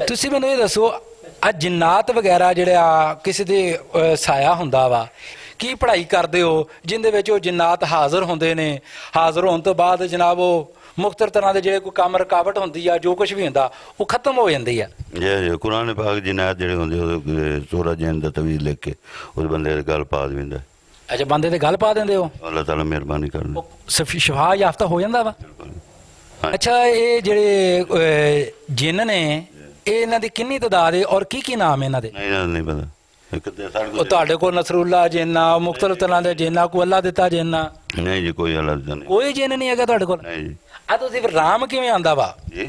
ਤੁਸੀਂ ਮੈਨੂੰ ਇਹ ਦੱਸੋ ਆ ਜਿੰਨਾਤ ਵਗੈਰਾ ਜਿਹੜਾ ਕਿਸੇ ਦੇ ਸਾਇਆ ਹੁੰਦਾ ਵਾ ਕੀ ਪੜ੍ਹਾਈ ਕਰਦੇ ਹੋ ਜਿੰਦੇ ਵਿੱਚ ਉਹ ਜਿੰਨਾਤ ਹਾਜ਼ਰ ਹੁੰਦੇ ਨੇ ਹਾਜ਼ਰ ਹੋਣ ਤੋਂ ਬਾਅਦ ਜਨਾਬ ਉਹ ਮੁਖਤਰ ਤਰ੍ਹਾਂ ਦੇ ਜਿਹੜੇ ਕੋਈ ਕੰਮ ਰੁਕਾਵਟ ਹੁੰਦੀ ਆ ਜੋ ਕੁਝ ਵੀ ਹੁੰਦਾ ਉਹ ਖਤਮ ਹੋ ਜਾਂਦੀ ਆ ਜੇ ਕੁਰਾਨ ਪਾਕ ਜਿੰਨਾਤ ਜਿਹੜੇ ਹੁੰਦੇ ਉਹ ਸੂਰਾ ਜਿੰਨ ਦਾ ਤਵੀਜ਼ ਲਿਖ ਕੇ ਉਸ ਬੰਦੇ ਦੇ ਗੱਲ ਪਾ ਦਿੰਦਾ। ਅੱਛਾ ਬੰਦੇ ਤੇ ਗੱਲ ਪਾ ਦਿੰਦੇ ਹੋ ਅੱਲਾਹ ਤਾਲਾ ਮਿਹਰਬਾਨੀ ਕਰਦਾ ਸ਼ਿਫਾ ਯਾਫਤਾ ਹੋ ਜਾਂਦਾ ਵਾ। ਅੱਛਾ ਇਹ ਜਿਹੜੇ ਜਿੰਨ ਨੇ ਇਹਨਾਂ ਦੀ ਕਿੰਨੀ ਤਾਦਾਦ ਹੈ ਔਰ ਕੀ ਨਾਮ ਹੈ ਇਹਨਾਂ ਦੇ? ਨਹੀਂ ਪਤਾ ਉਹ ਤੁਹਾਡੇ ਕੋਲ ਨਸਰੁੱਲਾ ਜਿੰਨਾ ਮੁਖਤਲਿਫ ਤਰ੍ਹਾਂ ਦੇ ਜਿੰਨਾ ਕੋਈ ਅੱਲਾ ਦਿੱਤਾ ਜਿੰਨਾ ਨਹੀਂ ਜੀ ਕੋਈ ਅੱਲਾਹ ਦਿੱਤਾ ਨਹੀਂ ਕੋਈ ਜਿੰਨ ਨਹੀਂ ਹੈਗਾ ਤੁਹਾਡੇ ਕੋਲ? ਨਹੀਂ ਜੀ। ਆ ਤੁਸੀਂ ਫਿਰ ਰਾਮ ਕਿਵੇਂ ਆਂਦਾ ਵਾ ਜੀ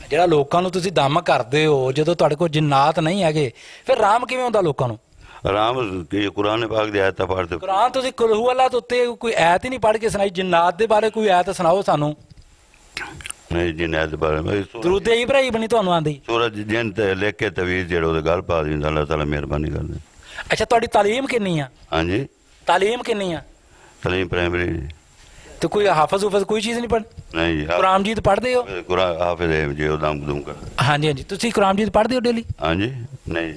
ਜਿਹੜਾ ਲੋਕਾਂ ਨੂੰ ਤੁਸੀਂ ਦਮ ਕਰਦੇ ਹੋ ਜਦੋਂ ਤੁਹਾਡੇ ਕੋਲ ਜਿੰਨਾਤ ਨਹੀਂ ਹੈਗੇ ਫਿਰ ਰਾਮ ਕਿਵੇਂ ਹੁੰਦਾ ਲੋਕਾਂ ਨੂੰ? ਆਰਾਮ ਕਿ ਕੁਰਾਨ ਪਾਕ ਦੀ ਆਇਤਾਂ ਪੜ੍ਹਦੇ ਕੁਰਾਨ ਤੁਸੀਂ ਕੁਲਹੂ ਅੱਲਾ ਤੋਂ ਉੱਤੇ ਕੋਈ ਐਤ ਹੀ ਨਹੀਂ ਪੜ੍ਹ ਕੇ ਸੁਣਾਈ ਜਿੰਨਾਤ ਦੇ ਬਾਰੇ ਕੋਈ ਐਤ ਸੁਣਾਓ ਸਾਨੂੰ। ਨਹੀਂ ਜਿੰਨਾਤ ਦੇ ਬਾਰੇ ਮੈਂ ਦਰੂਦ ਇਬਰਾਹੀਮ ਨਹੀਂ ਤੁਹਾਨੂੰ ਆਂਦੀ? ਸੂਰਜ ਜਿੰਨ ਤੇ ਲਿਖ ਕੇ ਤਵੀਜ਼ ਜਿਹੜਾ ਉਹਦੇ ਗੱਲ ਪਾ ਦਿੰਦਾ ਅੱਲਾਹ ਤਾਲਾ ਮਿਹਰਬਾਨੀ ਕਰਦਾ। ਅੱਛਾ ਤੁਹਾਡੀ ਤਾਲੀਮ ਕਿੰਨੀ ਆ? ਹਾਂਜੀ ਤਾਲੀਮ ਕਿੰਨੀ ਆ? ਤਲੀਮ ਪ੍ਰਾਇਮਰੀ ਤੇ ਕੋਈ ਹਾਫਜ਼ ਹੁਫਜ਼ ਕੋਈ ਚੀਜ਼ ਨਹੀਂ ਪੜ੍ਹ? ਨਹੀਂ ਜੀ ਕੁਰਾਨ ਮਜੀਦ ਪੜ੍ਹਦੇ ਹੋ? ਕੁਰਾਨ ਹਾਫਿਜ਼ ਹੈ ਜੀ ਉਹ ਦਮ ਦੁਮ ਕਰ। ਹਾਂਜੀ ਹਾਂਜੀ ਤੁਸੀਂ ਕੁਰਾਨ ਮਜੀਦ ਪੜ੍ਹਦੇ ਹੋ ਡੇਲੀ? ਹਾਂਜੀ ਨਹੀਂ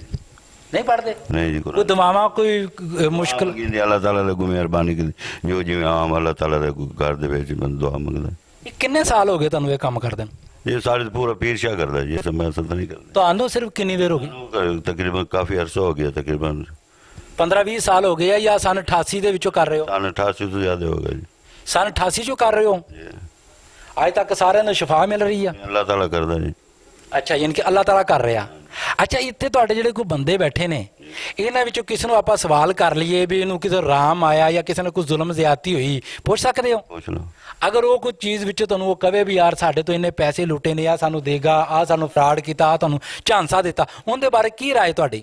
ਨਹੀਂ ਪੜ੍ਹਦੇ? ਨਹੀਂ ਜੀ ਕੋਈ ਦਵਾਵਾਂ ਕੋਈ ਮੁਸ਼ਕਲ? ਕਹਿੰਦੇ ਅੱਲਾਹ ਤਾਲਾ ਨੇ ਮਿਹਰਬਾਨੀ ਕੀਤੀ ਜੋ ਜਿਵੇਂ ਆਮ ਅੱਲਾਹ ਤਾਲਾ ਦੇ ਘਰ ਦੇ ਵਿੱਚ ਬੰਦਾ ਦੁਆ ਮੰਗਦਾ। ਇਹ ਕਿੰਨੇ ਸਾਲ ਹੋ ਗਏ ਤੁਹਾਨੂੰ ਇਹ ਕੰਮ ਕਰਦੇ ਨੂੰ? ਇਹ ਸਾਰੇ ਪੂਰਾ ਪੀਰ ਸ਼ਾਹ ਕਰਦਾ ਜੀ ਮੈਂ ਅਸਲ ਨਹੀਂ ਕਰਦਾ। ਤੁਹਾਨੂੰ ਸਿਰਫ ਕਿੰਨੀ ਦੇਰ ਹੋ ਗਈ? ਤਕਰੀਬਨ ਕਾਫੀ ਅਰਸਾ ਹੋ ਗਿਆ ਤਕਰੀਬਨ 15-20 ਸਾਲ ਹੋ ਗਏ ਆ ਜਾਂ ਸਨ 88 ਦੇ ਵਿੱਚੋਂ ਕਰ ਰਹੇ ਹੋ? ਸਨ 88 ਤੋਂ ਜ਼ਿਆਦਾ ਹੋ ਗਿਆ ਜੀ। ਸਨ 88 ਚੋਂ ਕਰ ਰਹੇ ਹੋ? ਅੱਜ ਤੱਕ ਸਾਰਿਆਂ ਨੂੰ ਸ਼ਿਫਾ ਮਿਲ ਰਹੀ ਆ? ਅੱਲਾਹ ਤਾਲਾ ਕਰਦਾ ਜੀ। ਅੱਛਾ ਯਾਨੀ ਕਿ ਅੱਲਾਹ ਤਾਲਾ ਕਰ ਰਿਹਾ। ਅੱਛਾ ਇੱਥੇ ਤੁਹਾਡੇ ਜਿਹੜੇ ਕੋਈ ਬੰਦੇ ਬੈਠੇ ਨੇ ਇਹਨਾਂ ਵਿੱਚੋਂ ਕਿਸੇ ਨੂੰ ਆਪਾਂ ਸਵਾਲ ਕਰ ਲਈਏ ਵੀ ਇਹਨੂੰ ਕਿਸੇ ਰਾਮ ਆਇਆ ਜਾਂ ਕਿਸੇ ਨੇ ਕੋਈ ਜ਼ੁਲਮ ਜ਼ਿਆਦਤੀ ਹੋਈ ਪੁੱਛ ਸਕਦੇ ਹੋ? ਪੁੱਛ ਲਓ। ਅਗਰ ਉਹ ਕੋਈ ਚੀਜ਼ ਵਿੱਚ ਤੁਹਾਨੂੰ ਉਹ ਕਵੇ ਵੀ ਯਾਰ ਸਾਡੇ ਤੋਂ ਇੰਨੇ ਪੈਸੇ ਲੁੱਟੇ ਨੇ ਆ ਸਾਨੂੰ ਦੇਗਾ ਆ ਸਾਨੂੰ ਫਰਾਡ ਕੀਤਾ ਆ ਤੁਹਾਨੂੰ ਝਾਂਸਾ ਦਿੱਤਾ ਉਹਦੇ ਬਾਰੇ ਕੀ ਰਾਏ ਤੁਹਾਡੀ?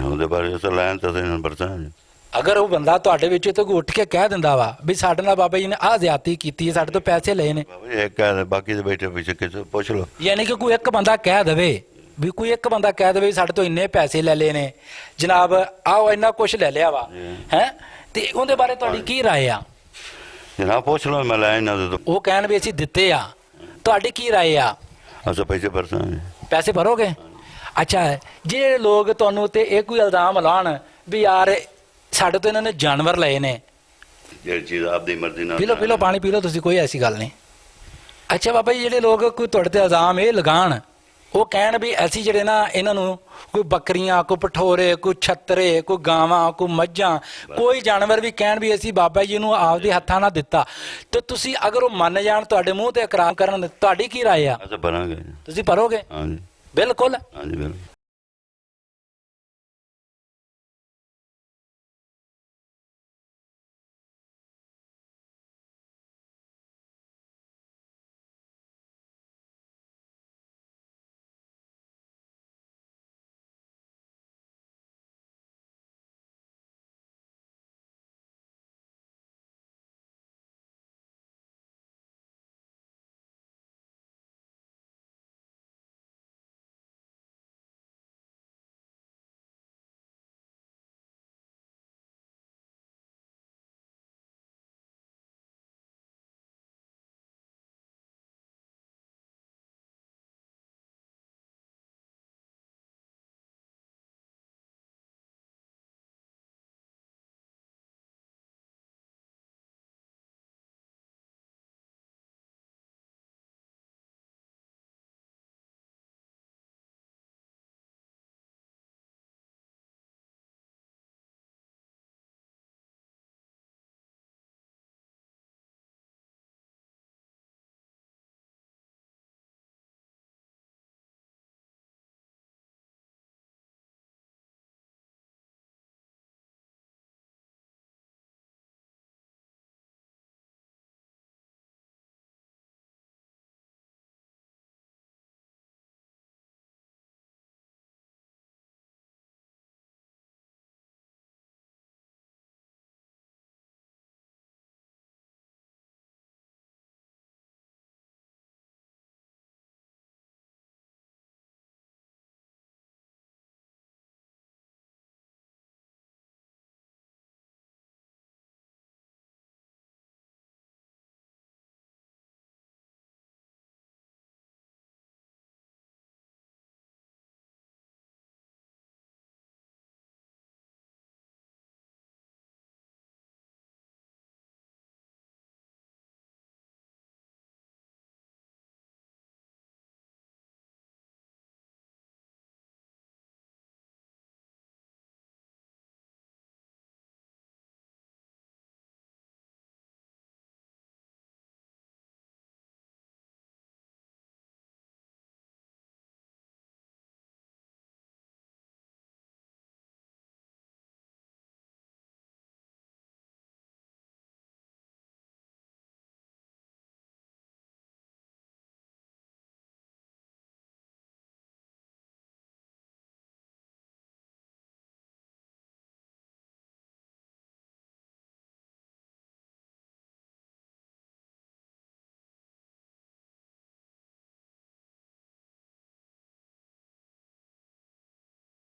ਉਹਦੇ ਬਾਰੇ ਅਸਲ ਲੈਣ ਤਾਂ ਨੰਬਰ ਜੀ। ਅਗਰ ਉਹ ਬੰਦਾ ਤੁਹਾਡੇ ਵਿੱਚ ਤੋਂ ਉੱਠ ਕੇ ਕਹਿ ਦਿੰਦਾ ਵਾ ਵੀ ਸਾਡੇ ਨਾਲ ਬਾਬਾ ਜੀ ਨੇ ਆਹ ਜ਼ਿਆਦਤੀ ਕੀਤੀ ਹੈ ਸਾਡੇ ਤੋਂ ਪੈਸੇ ਲਏ ਨੇ ਇੱਕ ਕਹਿ ਬਾਕੀ ਦੇ ਬੈਠੇ ਪਿੱਛੇ ਕਿਸੇ ਪੁੱਛ ਲਓ। ਯਾਨੀ ਕਿ ਕੋਈ ਇੱਕ ਬੰਦਾ ਕਹਿ ਦੇਵੇ ਵੀ ਕੋਈ ਇੱਕ ਬੰਦਾ ਕਹਿ ਦੇਵੇ ਸਾਡੇ ਤੋਂ ਇੰਨੇ ਪੈਸੇ ਲੈ ਲਏ ਨੇ ਜਨਾਬ ਆਹ ਇੰਨਾ ਕੁਛ ਲੈ ਲਿਆ ਵਾ ਹੈ ਤੇ ਉਹਦੇ ਬਾਰੇ ਤੁਹਾਡੀ ਕੀ ਰਾਏ ਆ? ਜਨਾਬ ਪੁੱਛ ਲਓ ਮੈਂ ਲੈ ਇਹਨਾਂ ਦੇ ਉਹ ਕਹਿਣ ਵੀ ਅਸੀਂ ਦਿੱਤੇ ਆ ਤੁਹਾਡੀ ਕੀ ਰਾਏ ਆ? ਅਸਾਂ ਪੈਸੇ ਭਰਸਾਂਗੇ। ਪੈਸੇ ਭਰੋਗੇ? ਅੱਛਾ ਜਿਹੜੇ ਲੋਕ ਤੁਹਾਨੂੰ ਤੇ ਇਹ ਕੋਈ ਇਲਜ਼ਾਮ ਲਾਉਣ ਵੀ ਯਾਰ ਸਾਡੇ ਤੋਂ ਇਹਨਾਂ ਨੇ ਜਾਨਵਰ ਲਏ ਨੇ ਜਿਹੜੀ ਚੀਜ਼ ਆਪਦੀ ਮਰਜ਼ੀ ਨਾਲ ਪੀ ਲਓ ਪਾਣੀ ਪੀ ਲਓ ਤੁਸੀਂ ਕੋਈ ਐਸੀ ਗੱਲ ਨਹੀਂ। ਅੱਛਾ ਬਾਬਾ ਜੀ ਜਿਹੜੇ ਲੋਕ ਕੋਈ ਤੁਹਾਡੇ ਤੇ ਇਲਜ਼ਾਮ ਇਹ ਲਗਾਉਣ ਉਹ ਕਹਿਣ ਵੀ ਅਸੀਂ ਜਿਹੜੇ ਨਾ ਇਹਨਾਂ ਨੂੰ ਕੋਈ ਬੱਕਰੀਆਂ ਕੋਈ ਭਠੋਰੇ ਕੋਈ ਛੱਤਰੇ ਕੋਈ ਗਾਵਾਂ ਕੋਈ ਮੱਝਾਂ ਕੋਈ ਜਾਨਵਰ ਵੀ ਕਹਿਣ ਵੀ ਅਸੀਂ ਬਾਬਾ ਜੀ ਨੂੰ ਆਪਦੇ ਹੱਥਾਂ ਨਾਲ ਦਿੱਤਾ ਤੇ ਤੁਸੀਂ ਅਗਰ ਉਹ ਮੰਨ ਜਾਣ ਤੁਹਾਡੇ ਮੂੰਹ ਤੇ ਇਕਰਾਰ ਕਰਨ ਤੁਹਾਡੀ ਕੀ ਰਾਏ ਆ? ਅਸੀਂ ਭਰਾਂਗੇ। ਤੁਸੀਂ ਭਰੋਗੇ? ਹਾਂਜੀ ਬਿਲਕੁਲ। ਹਾਂਜੀ ਬਿਲਕੁਲ।